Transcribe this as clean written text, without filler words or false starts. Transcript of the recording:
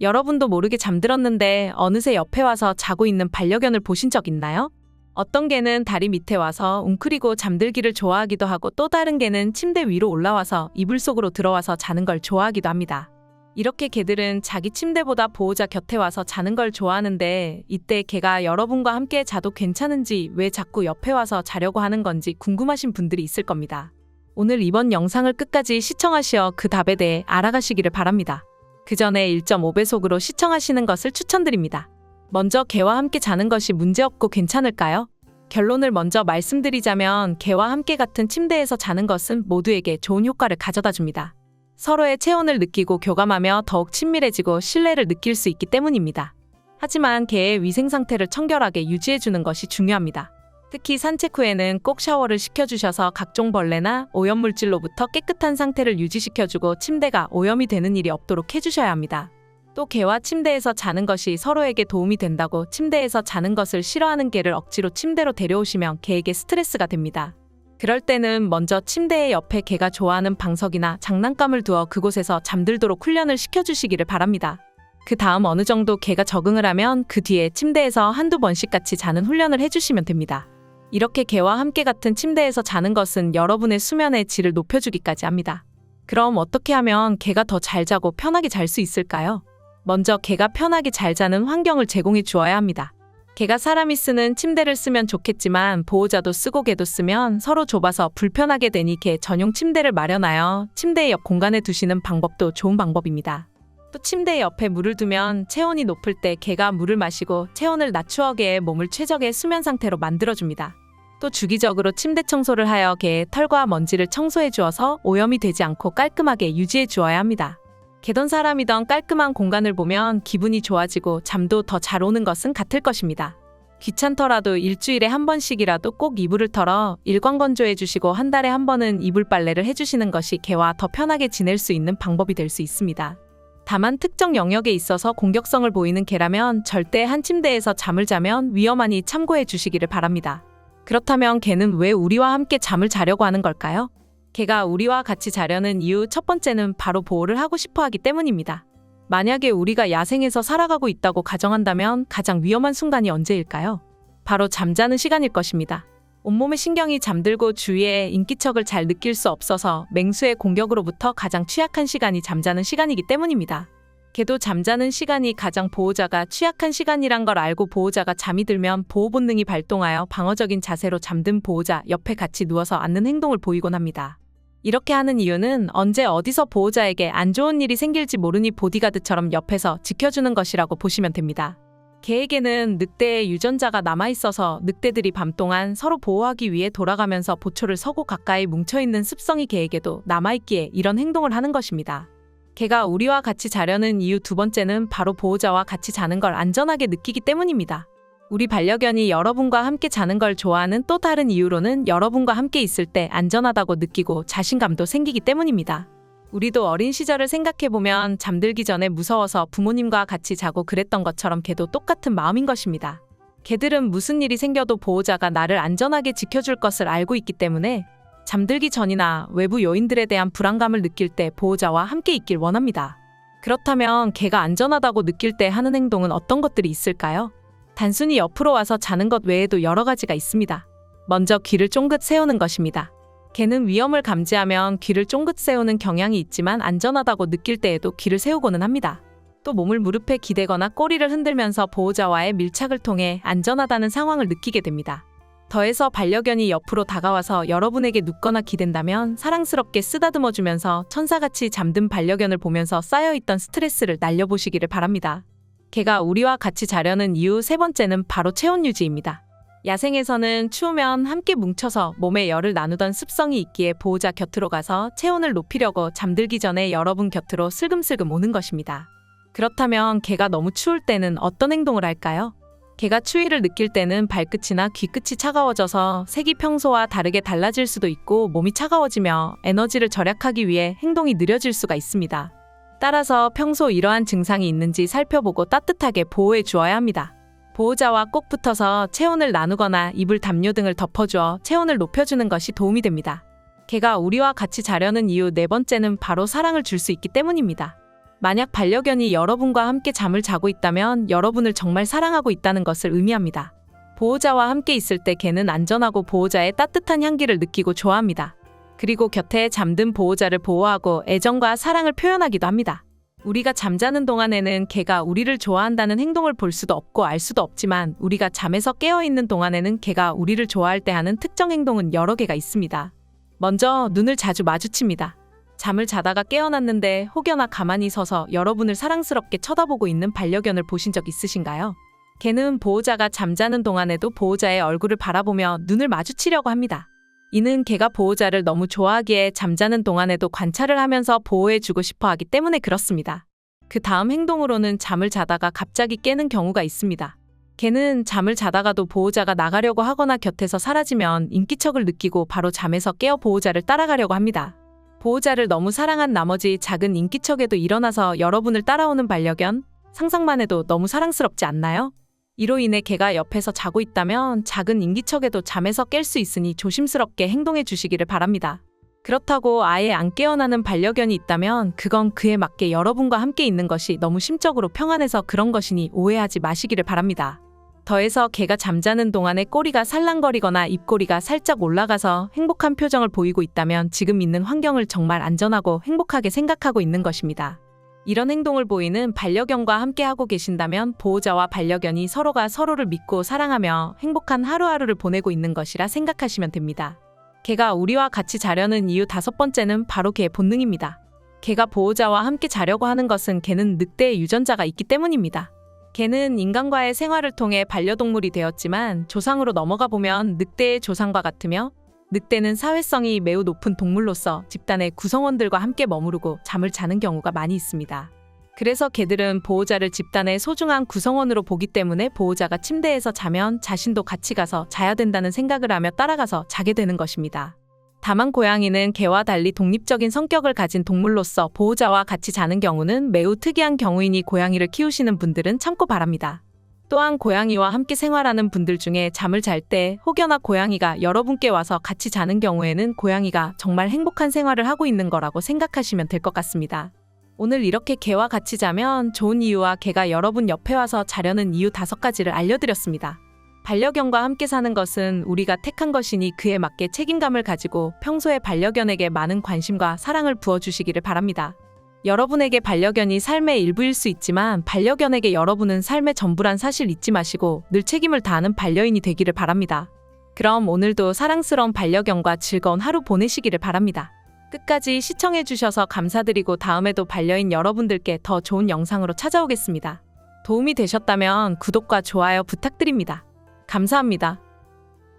여러분도 모르게 잠들었는데 어느새 옆에 와서 자고 있는 반려견을 보신 적 있나요? 어떤 개는 다리 밑에 와서 웅크리고 잠들기를 좋아하기도 하고 또 다른 개는 침대 위로 올라와서 이불 속으로 들어와서 자는 걸 좋아하기도 합니다. 이렇게 개들은 자기 침대보다 보호자 곁에 와서 자는 걸 좋아하는데 이때 개가 여러분과 함께 자도 괜찮은지 왜 자꾸 옆에 와서 자려고 하는 건지 궁금하신 분들이 있을 겁니다. 오늘 이번 영상을 끝까지 시청하시어 그 답에 대해 알아가시기를 바랍니다. 그 전에 1.5배속으로 시청하시는 것을 추천드립니다. 먼저 개와 함께 자는 것이 문제없고 괜찮을까요? 결론을 먼저 말씀드리자면 개와 함께 같은 침대에서 자는 것은 모두에게 좋은 효과를 가져다 줍니다. 서로의 체온을 느끼고 교감하며 더욱 친밀해지고 신뢰를 느낄 수 있기 때문입니다. 하지만 개의 위생 상태를 청결하게 유지해주는 것이 중요합니다. 특히 산책 후에는 꼭 샤워를 시켜주셔서 각종 벌레나 오염물질로부터 깨끗한 상태를 유지시켜주고 침대가 오염이 되는 일이 없도록 해주셔야 합니다. 또 개와 침대에서 자는 것이 서로에게 도움이 된다고 침대에서 자는 것을 싫어하는 개를 억지로 침대로 데려오시면 개에게 스트레스가 됩니다. 그럴 때는 먼저 침대의 옆에 개가 좋아하는 방석이나 장난감을 두어 그곳에서 잠들도록 훈련을 시켜주시기를 바랍니다. 그 다음 어느 정도 개가 적응을 하면 그 뒤에 침대에서 한두 번씩 같이 자는 훈련을 해주시면 됩니다. 이렇게 개와 함께 같은 침대에서 자는 것은 여러분의 수면의 질을 높여주기까지 합니다. 그럼 어떻게 하면 개가 더 잘 자고 편하게 잘 수 있을까요? 먼저 개가 편하게 잘 자는 환경을 제공해 주어야 합니다. 개가 사람이 쓰는 침대를 쓰면 좋겠지만 보호자도 쓰고 개도 쓰면 서로 좁아서 불편하게 되니 개 전용 침대를 마련하여 침대 옆 공간에 두시는 방법도 좋은 방법입니다. 또 침대 옆에 물을 두면 체온이 높을 때 개가 물을 마시고 체온을 낮추어 개의 몸을 최적의 수면 상태로 만들어줍니다. 또 주기적으로 침대 청소를 하여 개의 털과 먼지를 청소해 주어서 오염이 되지 않고 깔끔하게 유지해 주어야 합니다. 개던 사람이던 깔끔한 공간을 보면 기분이 좋아지고 잠도 더 잘 오는 것은 같을 것입니다. 귀찮더라도 일주일에 한 번씩이라도 꼭 이불을 털어 일광 건조해 주시고 한 달에 한 번은 이불 빨래를 해주시는 것이 개와 더 편하게 지낼 수 있는 방법이 될 수 있습니다. 다만 특정 영역에 있어서 공격성을 보이는 개라면 절대 한 침대에서 잠을 자면 위험하니 참고해 주시기를 바랍니다. 그렇다면 개는 왜 우리와 함께 잠을 자려고 하는 걸까요? 개가 우리와 같이 자려는 이유 첫 번째는 바로 보호를 하고 싶어 하기 때문입니다. 만약에 우리가 야생에서 살아가고 있다고 가정한다면 가장 위험한 순간이 언제일까요? 바로 잠자는 시간일 것입니다. 온몸의 신경이 잠들고 주위에 인기척을 잘 느낄 수 없어서 맹수의 공격으로부터 가장 취약한 시간이 잠자는 시간이기 때문입니다. 개도 잠자는 시간이 가장 보호자가 취약한 시간이란 걸 알고 보호자가 잠이 들면 보호 본능이 발동하여 방어적인 자세로 잠든 보호자 옆에 같이 누워서 앉는 행동을 보이곤 합니다. 이렇게 하는 이유는 언제 어디서 보호자에게 안 좋은 일이 생길지 모르니 보디가드처럼 옆에서 지켜주는 것이라고 보시면 됩니다. 개에게는 늑대의 유전자가 남아있어서 늑대들이 밤 동안 서로 보호하기 위해 돌아가면서 보초를 서고 가까이 뭉쳐있는 습성이 개에게도 남아있기에 이런 행동을 하는 것입니다. 개가 우리와 같이 자려는 이유 두 번째는 바로 보호자와 같이 자는 걸 안전하게 느끼기 때문입니다. 우리 반려견이 여러분과 함께 자는 걸 좋아하는 또 다른 이유로는 여러분과 함께 있을 때 안전하다고 느끼고 자신감도 생기기 때문입니다. 우리도 어린 시절을 생각해보면 잠들기 전에 무서워서 부모님과 같이 자고 그랬던 것처럼 개도 똑같은 마음인 것입니다. 개들은 무슨 일이 생겨도 보호자가 나를 안전하게 지켜줄 것을 알고 있기 때문에 잠들기 전이나 외부 요인들에 대한 불안감을 느낄 때 보호자와 함께 있길 원합니다. 그렇다면 개가 안전하다고 느낄 때 하는 행동은 어떤 것들이 있을까요? 단순히 옆으로 와서 자는 것 외에도 여러 가지가 있습니다. 먼저 귀를 쫑긋 세우는 것입니다. 개는 위험을 감지하면 귀를 쫑긋 세우는 경향이 있지만 안전하다고 느낄 때에도 귀를 세우고는 합니다. 또 몸을 무릎에 기대거나 꼬리를 흔들면서 보호자와의 밀착을 통해 안전하다는 상황을 느끼게 됩니다. 더해서 반려견이 옆으로 다가와서 여러분에게 눕거나 기댄다면 사랑스럽게 쓰다듬어주면서 천사같이 잠든 반려견을 보면서 쌓여있던 스트레스를 날려보시기를 바랍니다. 개가 우리와 같이 자려는 이유 세 번째는 바로 체온 유지입니다. 야생에서는 추우면 함께 뭉쳐서 몸에 열을 나누던 습성이 있기에 보호자 곁으로 가서 체온을 높이려고 잠들기 전에 여러분 곁으로 슬금슬금 오는 것입니다. 그렇다면 개가 너무 추울 때는 어떤 행동을 할까요? 개가 추위를 느낄 때는 발끝이나 귀끝이 차가워져서 색이 평소와 다르게 달라질 수도 있고 몸이 차가워지며 에너지를 절약하기 위해 행동이 느려질 수가 있습니다. 따라서 평소 이러한 증상이 있는지 살펴보고 따뜻하게 보호해 주어야 합니다. 보호자와 꼭 붙어서 체온을 나누거나 이불 담요 등을 덮어주어 체온을 높여주는 것이 도움이 됩니다. 개가 우리와 같이 자려는 이유 네 번째는 바로 사랑을 줄 수 있기 때문입니다. 만약 반려견이 여러분과 함께 잠을 자고 있다면 여러분을 정말 사랑하고 있다는 것을 의미합니다. 보호자와 함께 있을 때 개는 안전하고 보호자의 따뜻한 향기를 느끼고 좋아합니다. 그리고 곁에 잠든 보호자를 보호하고 애정과 사랑을 표현하기도 합니다. 우리가 잠자는 동안에는 개가 우리를 좋아한다는 행동을 볼 수도 없고 알 수도 없지만 우리가 잠에서 깨어있는 동안에는 개가 우리를 좋아할 때 하는 특정 행동은 여러 개가 있습니다. 먼저 눈을 자주 마주칩니다. 잠을 자다가 깨어났는데 혹여나 가만히 서서 여러분을 사랑스럽게 쳐다보고 있는 반려견을 보신 적 있으신가요? 개는 보호자가 잠자는 동안에도 보호자의 얼굴을 바라보며 눈을 마주치려고 합니다. 이는 개가 보호자를 너무 좋아하기에 잠자는 동안에도 관찰을 하면서 보호해주고 싶어 하기 때문에 그렇습니다. 그 다음 행동으로는 잠을 자다가 갑자기 깨는 경우가 있습니다. 개는 잠을 자다가도 보호자가 나가려고 하거나 곁에서 사라지면 인기척을 느끼고 바로 잠에서 깨어 보호자를 따라가려고 합니다. 보호자를 너무 사랑한 나머지 작은 인기척에도 일어나서 여러분을 따라오는 반려견, 상상만 해도 너무 사랑스럽지 않나요? 이로 인해 개가 옆에서 자고 있다면 작은 인기척에도 잠에서 깰 수 있으니 조심스럽게 행동해 주시기를 바랍니다. 그렇다고 아예 안 깨어나는 반려견이 있다면 그건 그에 맞게 여러분과 함께 있는 것이 너무 심적으로 평안해서 그런 것이니 오해하지 마시기를 바랍니다. 더해서 개가 잠자는 동안에 꼬리가 살랑거리거나 입꼬리가 살짝 올라가서 행복한 표정을 보이고 있다면 지금 있는 환경을 정말 안전하고 행복하게 생각하고 있는 것입니다. 이런 행동을 보이는 반려견과 함께 하고 계신다면 보호자와 반려견이 서로가 서로를 믿고 사랑하며 행복한 하루하루를 보내고 있는 것이라 생각하시면 됩니다. 개가 우리와 같이 자려는 이유 5번째는 바로 개의 본능입니다. 개가 보호자와 함께 자려고 하는 것은 개는 늑대의 유전자가 있기 때문입니다. 개는 인간과의 생활을 통해 반려동물이 되었지만 조상으로 넘어가 보면 늑대의 조상과 같으며 늑대는 사회성이 매우 높은 동물로서 집단의 구성원들과 함께 머무르고 잠을 자는 경우가 많이 있습니다. 그래서 개들은 보호자를 집단의 소중한 구성원으로 보기 때문에 보호자가 침대에서 자면 자신도 같이 가서 자야 된다는 생각을 하며 따라가서 자게 되는 것입니다. 다만 고양이는 개와 달리 독립적인 성격을 가진 동물로서 보호자와 같이 자는 경우는 매우 특이한 경우이니 고양이를 키우시는 분들은 참고 바랍니다. 또한 고양이와 함께 생활하는 분들 중에 잠을 잘 때 혹여나 고양이가 여러분께 와서 같이 자는 경우에는 고양이가 정말 행복한 생활을 하고 있는 거라고 생각하시면 될 것 같습니다. 오늘 이렇게 개와 같이 자면 좋은 이유와 개가 여러분 옆에 와서 자려는 이유 5가지를 알려드렸습니다. 반려견과 함께 사는 것은 우리가 택한 것이니 그에 맞게 책임감을 가지고 평소에 반려견에게 많은 관심과 사랑을 부어주시기를 바랍니다. 여러분에게 반려견이 삶의 일부일 수 있지만 반려견에게 여러분은 삶의 전부란 사실 잊지 마시고 늘 책임을 다하는 반려인이 되기를 바랍니다. 그럼 오늘도 사랑스러운 반려견과 즐거운 하루 보내시기를 바랍니다. 끝까지 시청해주셔서 감사드리고 다음에도 반려인 여러분들께 더 좋은 영상으로 찾아오겠습니다. 도움이 되셨다면 구독과 좋아요 부탁드립니다. 감사합니다.